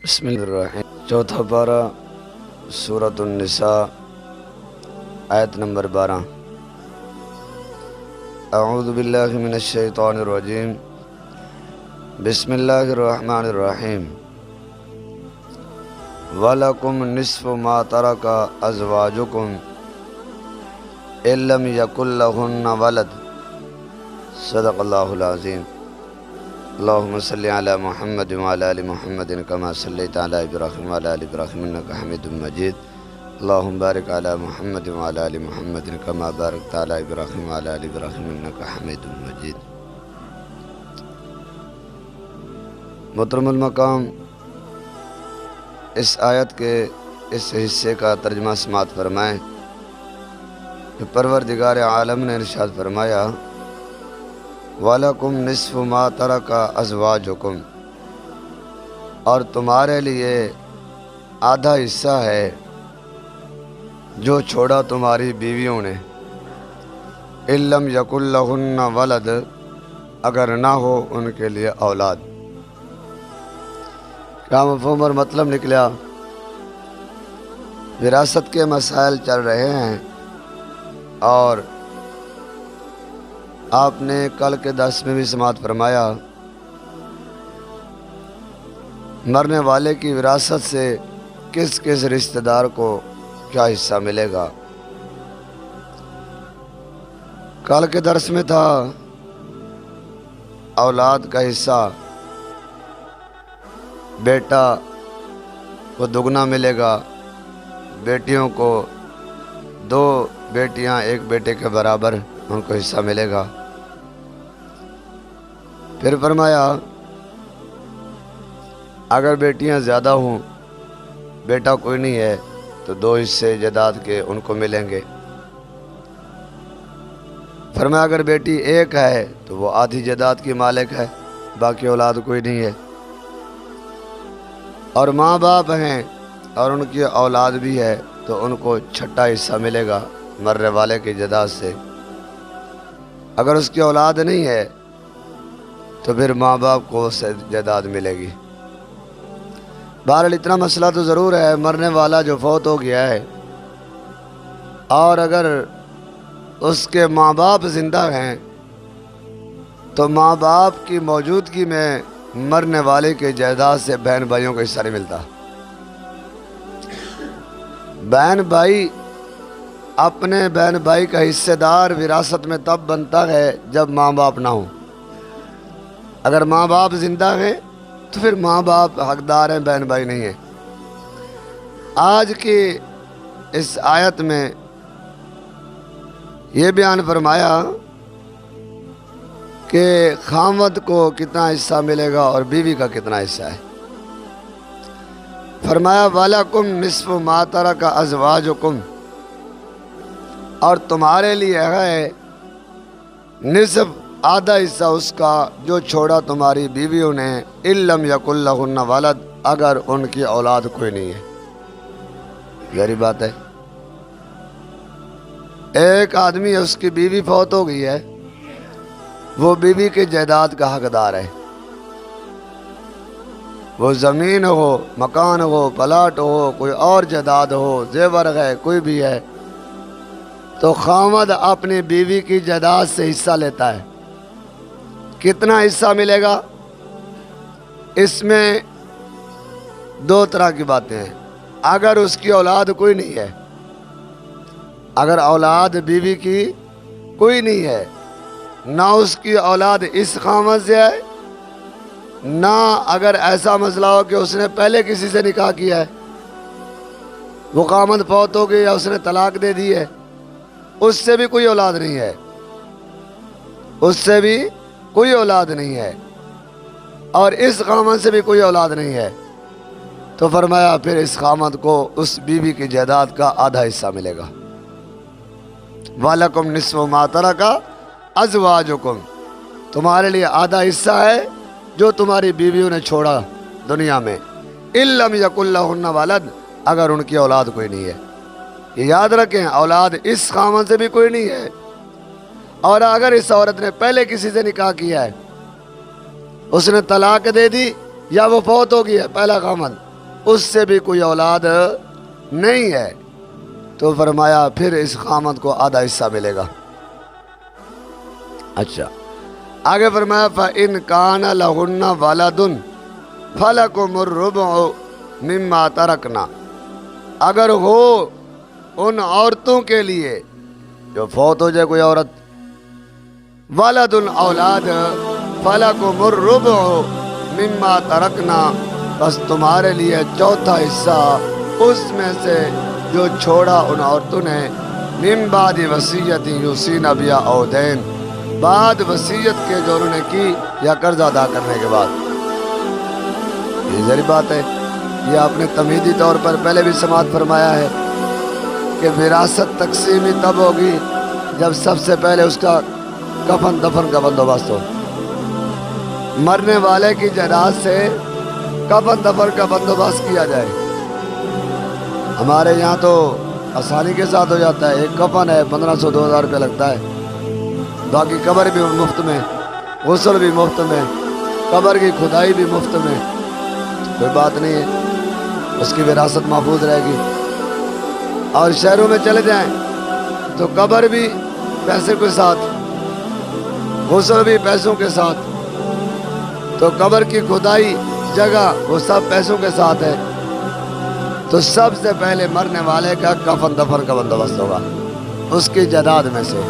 بسم اللہ الرحمن چوتھا پارہ سورۃ النساء آیت نمبر 12۔ اعوذ باللہ من الشیطان الرجیم بسم اللہ الرحمن الرحیم وَلَكُمْ نِصْفُ مَا تَرَكَ أَزْوَاجُكُمْ إِن لَّمْ يَكُن لَّهُنَّ وَلَدٌ صدق اللہ العظیم۔ اللہم صلی علی محمد وعلی آل محمد کما صلیت علی ابراہیم وعلی آل ابراہیم انک حمید مجید۔ اللہم بارک علی محمد وعلی آل محمد کما بارکت علی ابراہیم وعلی آل ابراہیم انک حمید مجید۔ محترم المقام، اس آیت کے اس حصے کا ترجمہ سماعت فرمائیں کہ پروردگار عالم نے ارشاد فرمایا وَلَكُمْ نِصْفُ مَا تَرَكَ أَزْوَاجُكُمْ، اور تمہارے لیے آدھا حصہ ہے جو چھوڑا تمہاری بیویوں نے، إِن لَّمْ يَكُن لَّهُنَّ وَلَدٌ، اگر نہ ہو ان کے لیے اولاد۔ کیا مفہوم اور مطلب نکلا؟ وراثت کے مسائل چل رہے ہیں اور آپ نے کل کے درس میں بھی سماعت فرمایا مرنے والے کی وراثت سے کس کس رشتہ دار کو کیا حصہ ملے گا۔ کل کے درس میں تھا اولاد کا حصہ، بیٹا کو دگنا ملے گا، بیٹیوں کو 2 بیٹیاں 1 بیٹے کے برابر ان کو حصہ ملے گا۔ پھر فرمایا اگر بیٹیاں زیادہ ہوں، بیٹا کوئی نہیں ہے، تو 2 حصے جائیداد کے ان کو ملیں گے۔ فرمایا اگر بیٹی 1 ہے تو وہ آدھی جائیداد کی مالک ہے، باقی اولاد کوئی نہیں ہے۔ اور ماں باپ ہیں اور ان کی اولاد بھی ہے تو ان کو 6واں حصہ ملے گا مرنے والے کی جائیداد سے۔ اگر اس کی اولاد نہیں ہے تو پھر ماں باپ کو اس سے جائیداد ملے گی۔ بہرحال اتنا مسئلہ تو ضرور ہے، مرنے والا جو فوت ہو گیا ہے اور اگر اس کے ماں باپ زندہ ہیں تو ماں باپ کی موجودگی میں مرنے والے کے جائیداد سے بہن بھائیوں کو حصہ نہیں ملتا۔ بہن بھائی اپنے بہن بھائی کا حصہ دار وراثت میں تب بنتا ہے جب ماں باپ نہ ہوں۔ اگر ماں باپ زندہ ہیں تو پھر ماں باپ حقدار ہیں، بہن بھائی نہیں ہیں۔ آج کی اس آیت میں یہ بیان فرمایا کہ خاوند کو کتنا حصہ ملے گا اور بیوی کا کتنا حصہ ہے۔ فرمایا وَلَكُمْ نِصْفُ مَا تَرَكَ أَزْوَاجُكُمْ، اور تمہارے لیے ہے نصف، آدھا حصہ اس کا جو چھوڑا تمہاری بیویوں نے، إِن لَّمْ يَكُن لَّهُنَّ وَلَدٌ، اگر ان کی اولاد کوئی نہیں ہے۔ گہری بات ہے، ایک آدمی ہے، اس کی بیوی فوت ہو گئی ہے، وہ بیوی کے جائیداد کا حقدار ہے۔ وہ زمین ہو، مکان ہو، پلاٹ ہو، کوئی اور جائیداد ہو، زیور ہے، کوئی بھی ہے، تو خاوند اپنی بیوی کی جائیداد سے حصہ لیتا ہے۔ کتنا حصہ ملے گا؟ اس میں 2 طرح کی باتیں ہیں۔ اگر اس کی اولاد کوئی نہیں ہے، اگر اولاد بیوی کی کوئی نہیں ہے، نہ اس کی اولاد اس خاوند سے ہے، نہ اگر ایسا مسئلہ ہو کہ اس نے پہلے کسی سے نکاح کیا ہے، وہ خاوند فوت ہو گئی یا اس نے طلاق دے دی ہے، اس سے بھی کوئی اولاد نہیں ہے، اس سے بھی کوئی اولاد نہیں ہے، اور اس خاوند سے بھی کوئی اولاد نہیں ہے، تو فرمایا پھر اس خاوند کو اس بیوی کی جائیداد کا آدھا حصہ ملے گا۔ وَلَكُمْ نِصْفُ مَا تَرَكَ أَزْوَاجُكُمْ، تمہارے لیے آدھا حصہ ہے جو تمہاری بیویوں نے چھوڑا دنیا میں، إِن لَّمْ يَكُن لَّهُنَّ وَلَدٌ، اگر ان کی اولاد کوئی نہیں ہے۔ یہ یاد رکھیں، اولاد اس خاوند سے بھی کوئی نہیں ہے، اور اگر اس عورت نے پہلے کسی سے نکاح کیا ہے، اس نے طلاق دے دی یا وہ فوت ہو گئی ہے پہلا خاوند، اس سے بھی کوئی اولاد نہیں ہے، تو فرمایا پھر اس خامد کو آدھا حصہ ملے گا۔ اچھا آگے فرمایا فَإِنْ كَانَ لَهُنَّ وَلَدٌ فَلَكُمُ الرُّبُعُ مِمَّا تَرَكْنَا، اگر ہو ان عورتوں کے لیے جو فوت ہو جائے کوئی عورت، ولد اولاد، فَلَكُمُ الرُّبُعُ مِمَّا تَرَكْنَا، بس تمہارے لیے چوتھا حصہ اس میں سے جو چھوڑا ان عورتوں نے، من بعد وصیت یوصین بہا او دین، بعد وصیت کے جو انہوں نے کی یا قرض ادا کرنے کے بعد۔ یہ ذری بات ہے، یہ آپ نے تمہیدی طور پر پہلے بھی سماعت فرمایا ہے کہ وراثت تقسیمی تب ہوگی جب سب سے پہلے اس کا کفن دفن کا بندوبست ہو۔ مرنے والے کی جائیداد سے کفن دفن کا بندوبست کیا جائے۔ ہمارے یہاں تو آسانی کے ساتھ ہو جاتا ہے، ایک کفن ہے 1500-2000 روپے لگتا ہے، باقی قبر بھی مفت میں، غسل بھی مفت میں، قبر کی کھدائی بھی مفت میں، کوئی بات نہیں ہے، اس کی وراثت محفوظ رہے گی۔ اور شہروں میں چلے جائیں تو قبر بھی پیسے کے ساتھ، غسل بھی پیسوں کے ساتھ، تو قبر کی کھدائی جگہ وہ سب پیسوں کے ساتھ ہے، تو سب سے پہلے مرنے والے کا کفن دفن کا بندوبست ہوگا اس کی جائیداد میں سے،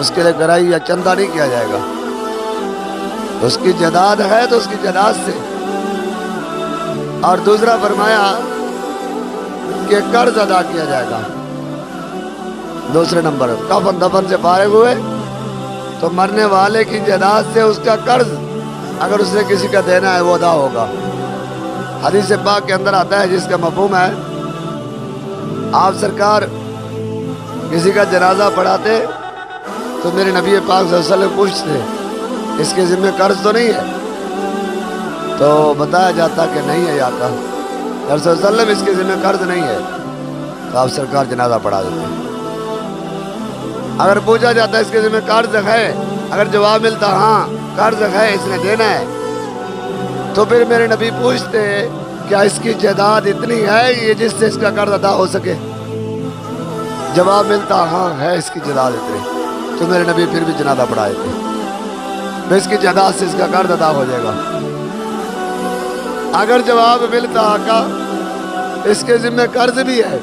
اس کے لیے گرائی یا چندہ نہیں کیا جائے گا، اس کی جائیداد ہے تو اس کی جائیداد سے۔ اور دوسرا فرمایا کہ قرض ادا کیا جائے گا۔ دوسرے نمبر کفن دفن سے فارغ ہوئے تو مرنے والے کی جائیداد سے اس کا قرض اگر اس نے کسی کا دینا ہے وہ ادا ہوگا۔ حدیث پاک کے اندر آتا ہے جس کا مفہوم ہے، آپ سرکار کسی کا جنازہ پڑھاتے تو میرے نبی پاک صلی اللہ علیہ وسلم پوچھتے اس کے ذمہ قرض تو نہیں ہے؟ تو بتایا جاتا کہ نہیں ہے، یا کا صلی اللہ علیہ وسلم اس کے ذمہ قرض نہیں ہے، تو آپ سرکار جنازہ پڑھا دیتے ہیں۔ اگر پوچھا جاتا اس کے ذمہ قرض ہے، اگر جواب ملتا ہاں قرض ہے اس نے دینا ہے، تو پھر میرے نبی پوچھتے کیا اس کی جائیداد اتنی ہے یہ جس سے اس کا قرض ادا ہو سکے؟ جواب ملتا ہاں ہے اس کی جائیداد اتنی، تو میرے نبی پھر بھی جنازہ پڑھائے تھے، اس کی جائیداد سے اس کا قرض ادا ہو جائے گا۔ اگر جواب ملتا آقا اس کے ذمہ قرض بھی ہے،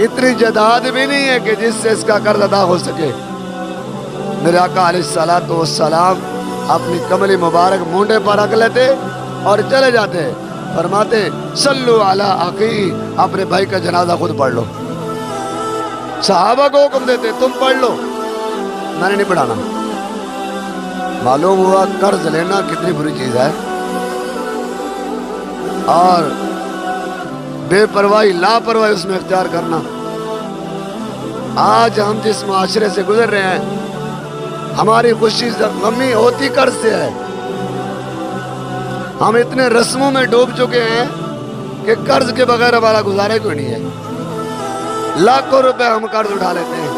اتنی جائیداد بھی نہیں ہے کہ جس سے اس کا قرض ادا ہو سکے، میرے آقا علیہ الصلوۃ والسلام اپنی کملی مبارک مونڈے پر رکھ لیتے اور چلے جاتے، فرماتے صلو علی اخی، اپنے بھائی کا جنازہ خود پڑھ لو۔ صحابہ کو حکم دیتے تم پڑھ لو، میں نے نہیں پڑھانا۔ معلوم ہوا قرض لینا کتنی بری چیز ہے، اور بے پرواہی لاپرواہی اس میں اختیار کرنا۔ آج ہم جس معاشرے سے گزر رہے ہیں ہماری خوشی غمی ہوتی قرض سے ہے۔ ہم اتنے رسموں میں ڈوب چکے ہیں کہ قرض کے بغیر ہمارا گزارا کوئی نہیں ہے۔ لاکھوں روپے ہم قرض اٹھا لیتے ہیں،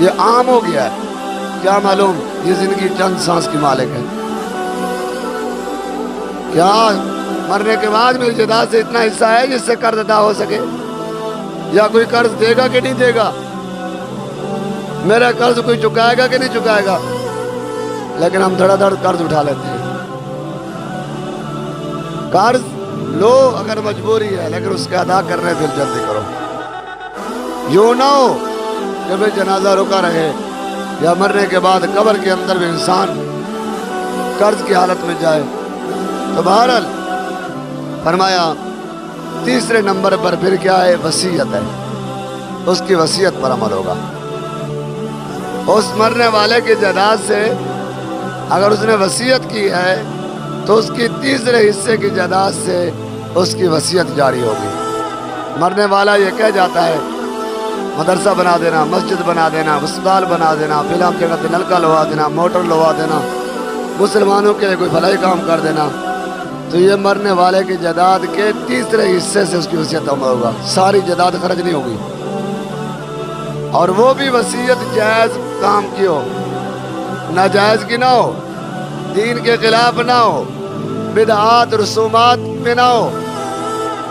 یہ عام ہو گیا ہے۔ کیا معلوم یہ زندگی چند سانس کی مالک ہے؟ کیا مرنے کے بعد میری جائیداد سے اتنا حصہ ہے جس سے قرض ادا ہو سکے؟ یا کوئی قرض دے گا کہ نہیں دے گا؟ میرا قرض کوئی چکائے گا کہ نہیں چکائے گا؟ لیکن ہم دھڑا دھڑ قرض اٹھا لیتے ہیں۔ قرض لو اگر مجبوری ہے، لیکن اس کے ادا کرنے پھر جلدی کرو۔ یوں نہ ہو کہ پھر جنازہ رکا رہے یا مرنے کے بعد قبر کے اندر بھی انسان قرض کی حالت میں جائے۔ تو بہرحال فرمایا تیسرے نمبر پر پھر کیا ہے؟ وصیت ہے، اس کی وصیت پر عمل ہوگا۔ اس مرنے والے کی جائیداد سے اگر اس نے وصیت کی ہے تو اس کی تیسرے حصے کی جائیداد سے اس کی وصیت جاری ہوگی۔ مرنے والا یہ کہہ جاتا ہے مدرسہ بنا دینا، مسجد بنا دینا، اسپتال بنا دینا، فلاں جگہ پہ نلکا لوا دینا، موٹر لوا دینا، مسلمانوں کے لیے کوئی بھلائی کام کر دینا، تو یہ مرنے والے کی جائیداد کے تیسرے حصے سے اس کی وصیت عمل ہوگا، ساری جائیداد خرچ نہیں ہوگی۔ اور وہ بھی وصیت جائز کام کی ہو، ناجائز کی نہ ہو، دین کے خلاف نہ ہو، بدعات رسومات میں نہ ہو،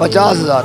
50,000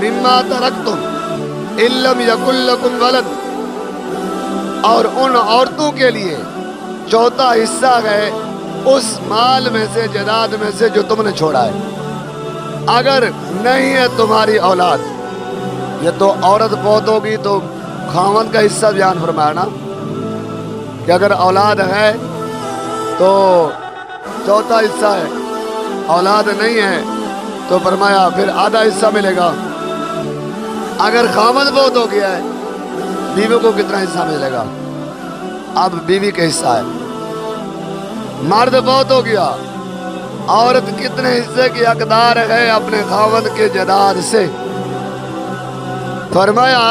مما ترکتم ان لم یکن لکم ولد، اور ان عورتوں کے لیے چوتھا حصہ ہے اس مال میں سے، جائیداد میں سے جو تم نے چھوڑا ہے، اگر نہیں ہے تمہاری اولاد۔ یہ تو عورت فوت ہوگی تو خاوند کا حصہ بیان فرمایا نا کہ اگر اولاد ہے تو چوتھا حصہ ہے، اولاد نہیں ہے تو فرمایا پھر آدھا حصہ ملے گا۔ اگر خاوند فوت ہو گیا ہے بیوی کو کتنا حصہ ملے گا؟ اب بیوی کا حصہ ہے۔ مرد فوت ہو گیا، عورت کتنے حصے کی حقدار ہے اپنے خاوند کے جائیداد سے؟ فرمایا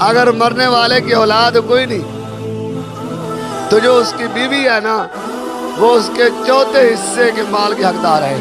اگر مرنے والے کی اولاد کوئی نہیں تو جو اس کی بیوی ہے نا وہ اس کے چوتھے حصے کے مال کی حقدار ہے۔